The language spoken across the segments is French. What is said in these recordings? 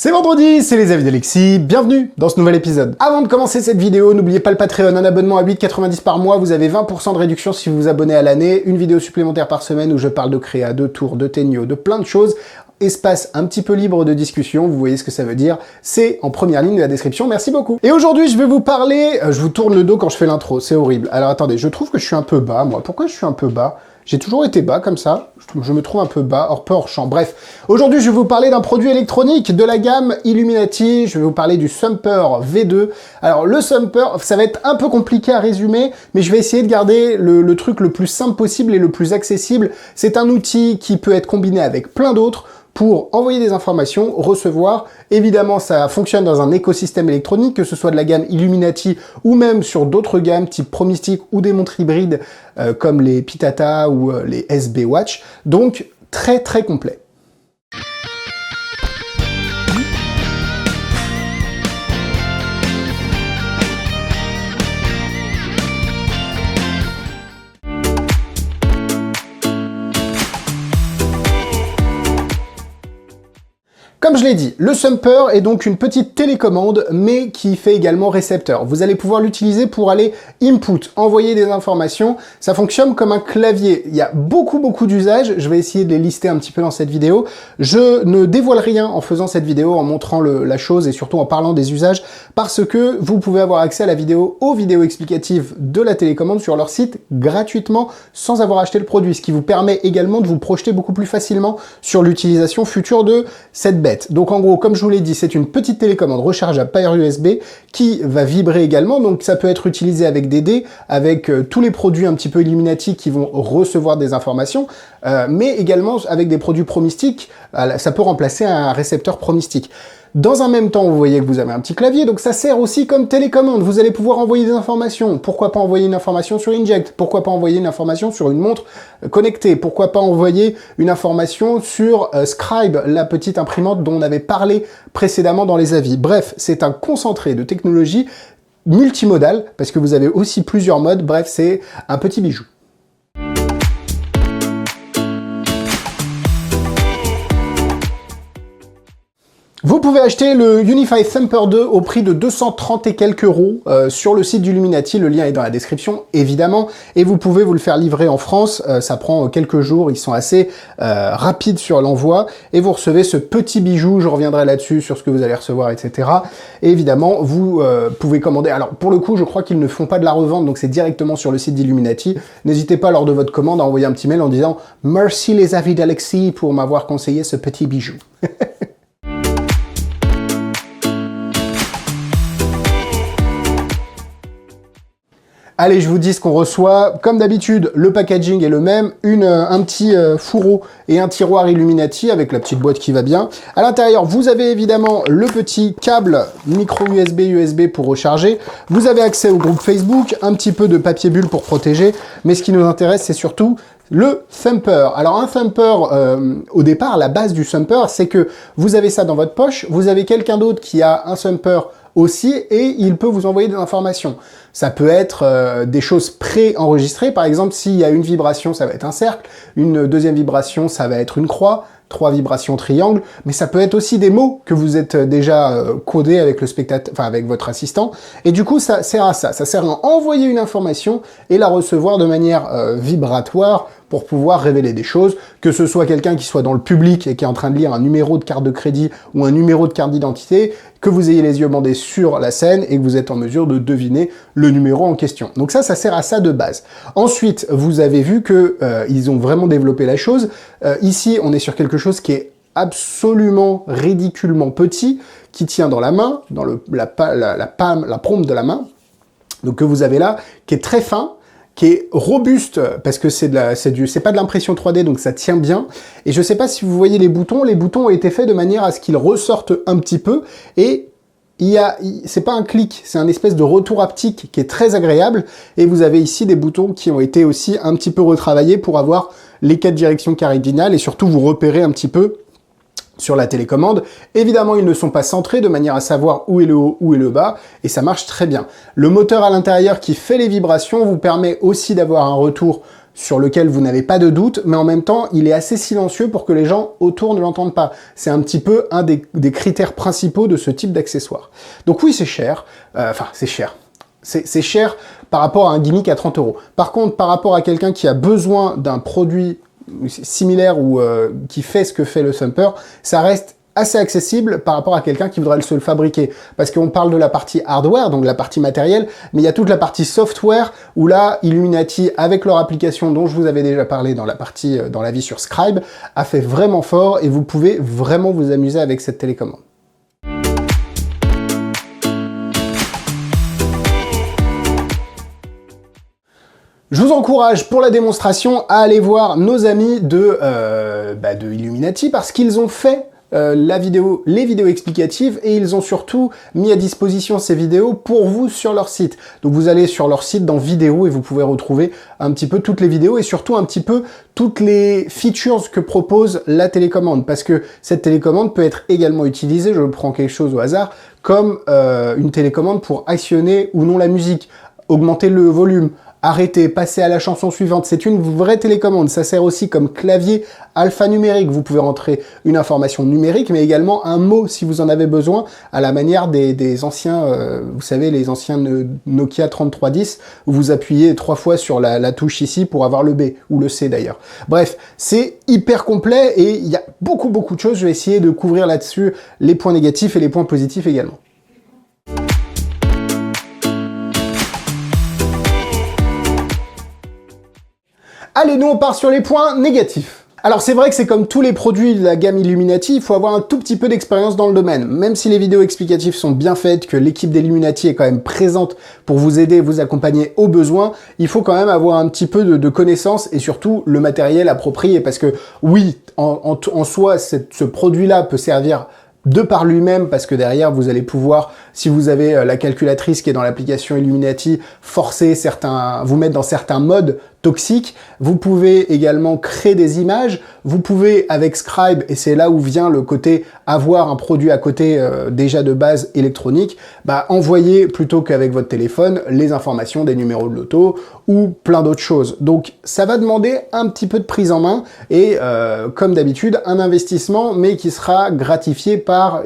C'est vendredi, c'est les avis d'Alexis, bienvenue dans ce nouvel épisode. Avant de commencer cette vidéo, n'oubliez pas le Patreon, un abonnement à 8,90 par mois, vous avez 20% de réduction si vous vous abonnez à l'année, une vidéo supplémentaire par semaine où je parle de créa, de tours, de Tenio, de plein de choses, espace un petit peu libre de discussion, vous voyez ce que ça veut dire, c'est en première ligne de la description, merci beaucoup. Et aujourd'hui, je vais vous parler, je vous tourne le dos quand je fais l'intro, c'est horrible. Alors attendez, je trouve que je suis un peu bas, moi, pourquoi je suis un peu bas ? J'ai toujours été bas comme ça, je me trouve un peu bas, hors champ. Bref, aujourd'hui je vais vous parler d'un produit électronique de la gamme Illuminati, je vais vous parler du Sumper V2. Alors le Sumper, ça va être un peu compliqué à résumer, mais je vais essayer de garder le truc le plus simple possible et le plus accessible. C'est un outil qui peut être combiné avec plein d'autres, pour envoyer des informations, recevoir. Évidemment, ça fonctionne dans un écosystème électronique, que ce soit de la gamme Illuminati ou même sur d'autres gammes type Promystic ou des montres hybrides comme les Pitata ou les SB Watch. Donc, très très complet. Comme je l'ai dit, le Sumper est donc une petite télécommande, mais qui fait également récepteur. Vous allez pouvoir l'utiliser pour aller input, envoyer des informations. Ça fonctionne comme un clavier. Il y a beaucoup d'usages. Je vais essayer de les lister un petit peu dans cette vidéo. Je ne dévoile rien en faisant cette vidéo, en montrant la chose et surtout en parlant des usages, parce que vous pouvez avoir accès à la vidéo, aux vidéos explicatives de la télécommande sur leur site gratuitement, sans avoir acheté le produit, ce qui vous permet également de vous projeter beaucoup plus facilement sur l'utilisation future de cette bête. Donc en gros, comme je vous l'ai dit, c'est une petite télécommande rechargeable par USB qui va vibrer également, donc ça peut être utilisé avec des dés, avec tous les produits un petit peu Illuminati qui vont recevoir des informations, mais également avec des produits Promystic, ça peut remplacer un récepteur Promystic. Dans un même temps, vous voyez que vous avez un petit clavier, donc ça sert aussi comme télécommande. Vous allez pouvoir envoyer des informations. Pourquoi pas envoyer une information sur Inject? Pourquoi pas envoyer une information sur une montre connectée? Pourquoi pas envoyer une information sur Scribe, la petite imprimante dont on avait parlé précédemment dans les avis? Bref, c'est un concentré de technologie multimodale, parce que vous avez aussi plusieurs modes. Bref, c'est un petit bijou. Vous pouvez acheter le Unified Sumper 2 au prix de 230 et quelques euros sur le site d'Illuminati, le lien est dans la description évidemment, et vous pouvez vous le faire livrer en France, ça prend quelques jours, ils sont assez rapides sur l'envoi, et vous recevez ce petit bijou, je reviendrai là-dessus sur ce que vous allez recevoir, etc. Et évidemment, vous pouvez commander, alors pour le coup, je crois qu'ils ne font pas de la revente, donc c'est directement sur le site d'Illuminati. N'hésitez pas lors de votre commande à envoyer un petit mail en disant « Merci les avis d'Alexis pour m'avoir conseillé ce petit bijou ». Allez, je vous dis ce qu'on reçoit. Comme d'habitude, le packaging est le même. Un petit fourreau et un tiroir Illuminati avec la petite boîte qui va bien. À l'intérieur, vous avez évidemment le petit câble micro USB pour recharger. Vous avez accès au groupe Facebook, un petit peu de papier bulle pour protéger. Mais ce qui nous intéresse, c'est surtout le Sumper. Alors un Sumper, au départ, la base du Sumper, c'est que vous avez ça dans votre poche, vous avez quelqu'un d'autre qui a un Sumper aussi, et il peut vous envoyer des informations. Ça peut être des choses pré-enregistrées, par exemple, s'il y a une vibration, ça va être un cercle, une deuxième vibration, ça va être une croix, 3 vibrations triangle, mais ça peut être aussi des mots que vous êtes déjà codés avec le spectateur, enfin avec votre assistant, et du coup ça sert à ça sert à envoyer une information et la recevoir de manière vibratoire pour pouvoir révéler des choses, que ce soit quelqu'un qui soit dans le public et qui est en train de lire un numéro de carte de crédit ou un numéro de carte d'identité, que vous ayez les yeux bandés sur la scène et que vous êtes en mesure de deviner le numéro en question. Donc ça sert à ça de base. Ensuite, vous avez vu que ils ont vraiment développé la chose. Ici, on est sur quelque chose qui est absolument ridiculement petit, qui tient dans la main, dans la paume de la main, donc que vous avez là, qui est très fin, qui est robuste, parce que c'est pas de l'impression 3D, donc ça tient bien. Et je sais pas si vous voyez les boutons ont été faits de manière à ce qu'ils ressortent un petit peu, et c'est pas un clic, c'est un espèce de retour haptique qui est très agréable, et vous avez ici des boutons qui ont été aussi un petit peu retravaillés pour avoir les 4 directions cardinales, et surtout vous repérez un petit peu sur la télécommande. Évidemment, ils ne sont pas centrés de manière à savoir où est le haut, où est le bas, et ça marche très bien. Le moteur à l'intérieur qui fait les vibrations vous permet aussi d'avoir un retour sur lequel vous n'avez pas de doute, mais en même temps, il est assez silencieux pour que les gens autour ne l'entendent pas. C'est un petit peu un des critères principaux de ce type d'accessoire. Donc oui, c'est cher. Enfin, c'est cher. C'est cher par rapport à un gimmick à 30 €. Par contre, par rapport à quelqu'un qui a besoin d'un produit similaire ou qui fait ce que fait le Thumper, ça reste assez accessible par rapport à quelqu'un qui voudrait se le fabriquer. Parce qu'on parle de la partie hardware, donc la partie matérielle, mais il y a toute la partie software où là, Illuminati, avec leur application dont je vous avais déjà parlé dans la partie, dans l'avis sur Scribe, a fait vraiment fort et vous pouvez vraiment vous amuser avec cette télécommande. Je vous encourage pour la démonstration à aller voir nos amis de Illuminati parce qu'ils ont fait les vidéos explicatives et ils ont surtout mis à disposition ces vidéos pour vous sur leur site. Donc vous allez sur leur site dans vidéos et vous pouvez retrouver un petit peu toutes les vidéos et surtout un petit peu toutes les features que propose la télécommande parce que cette télécommande peut être également utilisée, je prends quelque chose au hasard, comme une télécommande pour actionner ou non la musique, augmenter le volume, arrêter, passer à la chanson suivante. C'est une vraie télécommande. Ça sert aussi comme clavier alphanumérique. Vous pouvez rentrer une information numérique, mais également un mot si vous en avez besoin, à la manière des anciens, vous savez, les anciens Nokia 3310, où vous appuyez 3 fois sur la touche ici pour avoir le B, ou le C d'ailleurs. Bref, c'est hyper complet et il y a beaucoup de choses. Je vais essayer de couvrir là-dessus les points négatifs et les points positifs également. Allez, nous on part sur les points négatifs. Alors c'est vrai que c'est comme tous les produits de la gamme Illuminati, il faut avoir un tout petit peu d'expérience dans le domaine. Même si les vidéos explicatives sont bien faites, que l'équipe d'Illuminati est quand même présente pour vous aider, vous accompagner au besoin, il faut quand même avoir un petit peu de connaissances et surtout le matériel approprié. Parce que oui, en soi, ce produit-là peut servir de par lui-même, parce que derrière, vous allez pouvoir, si vous avez la calculatrice qui est dans l'application Illuminati, vous mettre dans certains modes toxiques. Vous pouvez également créer des images. Vous pouvez, avec Scribe, et c'est là où vient le côté avoir un produit à côté déjà de base électronique, envoyer plutôt qu'avec votre téléphone les informations des numéros de loto ou plein d'autres choses. Donc ça va demander un petit peu de prise en main et comme d'habitude un investissement, mais qui sera gratifié par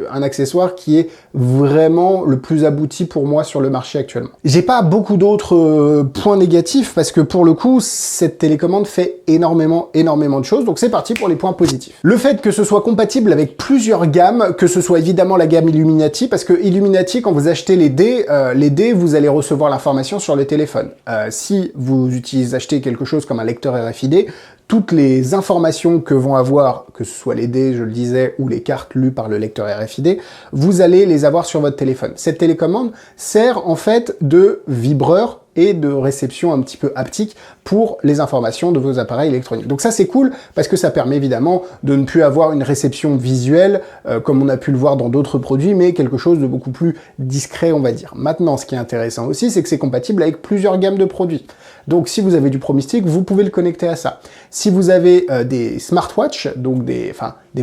un accessoire qui est vraiment le plus abouti pour moi sur le marché actuellement. J'ai pas beaucoup d'autres points négatifs parce que pour le coup cette télécommande fait énormément de choses. Donc c'est parti pour les points positifs. Le fait que ce soit compatible avec plusieurs gammes, que ce soit évidemment la gamme Illuminati, parce que Illuminati, quand vous achetez les dés, vous allez recevoir l'information sur le téléphone. Si vous achetez quelque chose comme un lecteur RFID, toutes les informations que vont avoir, que ce soit les dés, je le disais, ou les cartes lues par le lecteur RFID, vous allez les avoir sur votre téléphone. Cette télécommande sert en fait de vibreur et de réception un petit peu haptique pour les informations de vos appareils électroniques. Donc ça c'est cool parce que ça permet évidemment de ne plus avoir une réception visuelle comme on a pu le voir dans d'autres produits, mais quelque chose de beaucoup plus discret on va dire. Maintenant ce qui est intéressant aussi c'est que c'est compatible avec plusieurs gammes de produits. Donc si vous avez du ProMystic, vous pouvez le connecter à ça. Si vous avez des smartwatches, donc des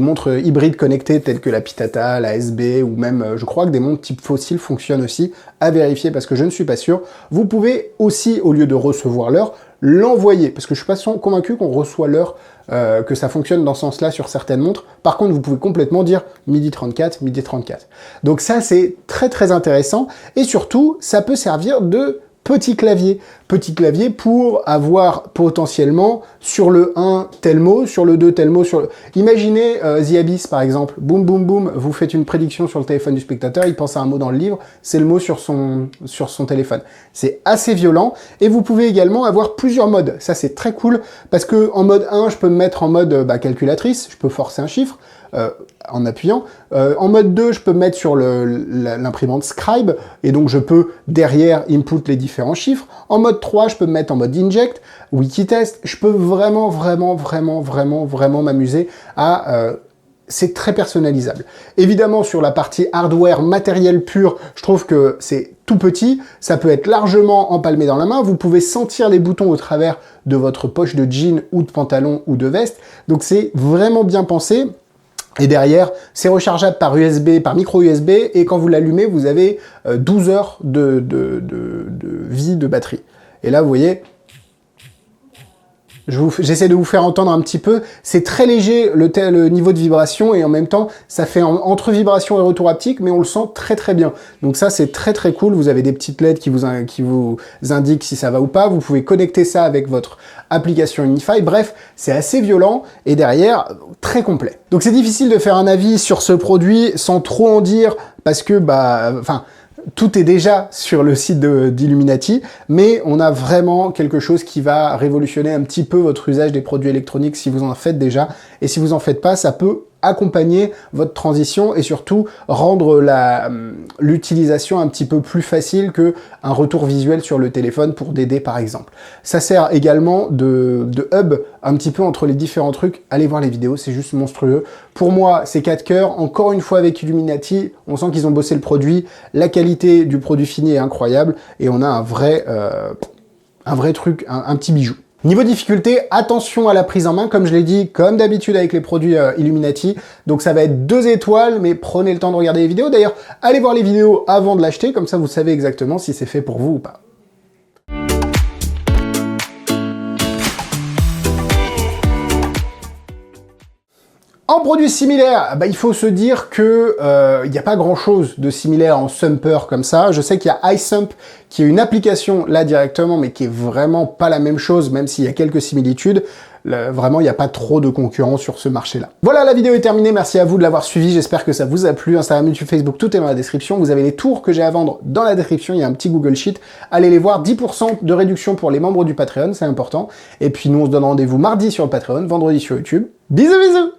montres hybrides connectées telles que la Pitata, la SB ou même je crois que des montres type fossile fonctionnent aussi, à vérifier parce que je ne suis pas sûr. Vous pouvez aussi, au lieu de recevoir l'heure, l'envoyer, parce que je suis pas convaincu qu'on reçoit l'heure, que ça fonctionne dans ce sens-là sur certaines montres. Par contre, vous pouvez complètement dire midi 34, midi 34. Donc ça, c'est très intéressant, et surtout, ça peut servir de petit clavier pour avoir potentiellement sur le 1 tel mot, sur le 2 tel mot, Imaginez The Abyss par exemple, boum boum boum, vous faites une prédiction sur le téléphone du spectateur, il pense à un mot dans le livre, c'est le mot sur son téléphone. C'est assez violent, et vous pouvez également avoir plusieurs modes, ça c'est très cool, parce que en mode 1, je peux me mettre en mode calculatrice, je peux forcer un chiffre, en appuyant. En mode 2, je peux me mettre sur l'imprimante Scribe, et donc je peux derrière input les différents chiffres. En mode 3, je peux me mettre en mode inject, Wikitest. Je peux vraiment m'amuser à... c'est très personnalisable. Évidemment, sur la partie hardware, matériel pur, je trouve que c'est tout petit. Ça peut être largement empalmé dans la main. Vous pouvez sentir les boutons au travers de votre poche de jean ou de pantalon ou de veste. Donc c'est vraiment bien pensé. Et derrière, c'est rechargeable par USB, par micro USB, et quand vous l'allumez, vous avez 12 heures de vie de batterie. Et là, vous voyez, J'essaie de vous faire entendre un petit peu. C'est très léger le niveau de vibration et en même temps, ça fait entre vibration et retour haptique, mais on le sent très très bien. Donc ça, c'est très très cool. Vous avez des petites LED qui vous indiquent si ça va ou pas. Vous pouvez connecter ça avec votre application Unify. Bref, c'est assez violent et derrière, très complet. Donc c'est difficile de faire un avis sur ce produit sans trop en dire parce que, tout est déjà sur le site d'Illuminati, mais on a vraiment quelque chose qui va révolutionner un petit peu votre usage des produits électroniques si vous en faites déjà, et si vous en faites pas, ça peut accompagner votre transition et surtout rendre l'utilisation un petit peu plus facile que un retour visuel sur le téléphone pour DD par exemple. Ça sert également de hub un petit peu entre les différents trucs. Allez voir les vidéos, c'est juste monstrueux. Pour moi, c'est 4 cœurs. Encore une fois avec Illuminati, on sent qu'ils ont bossé le produit. La qualité du produit fini est incroyable et on a un vrai truc, un petit bijou. Niveau difficulté, attention à la prise en main, comme je l'ai dit, comme d'habitude avec les produits Illuminati. Donc ça va être 2 étoiles, mais prenez le temps de regarder les vidéos. D'ailleurs, allez voir les vidéos avant de l'acheter, comme ça vous savez exactement si c'est fait pour vous ou pas. En produits similaires, il faut se dire que il n'y a pas grand-chose de similaire en sumper comme ça. Je sais qu'il y a iSump qui est une application là directement, mais qui est vraiment pas la même chose, même s'il y a quelques similitudes. Vraiment, il n'y a pas trop de concurrence sur ce marché-là. Voilà, la vidéo est terminée. Merci à vous de l'avoir suivi. J'espère que ça vous a plu. Instagram, YouTube, Facebook, tout est dans la description. Vous avez les tours que j'ai à vendre dans la description. Il y a un petit Google Sheet. Allez les voir. 10% de réduction pour les membres du Patreon, c'est important. Et puis nous, on se donne rendez-vous mardi sur le Patreon, vendredi sur YouTube. Bisous, bisous!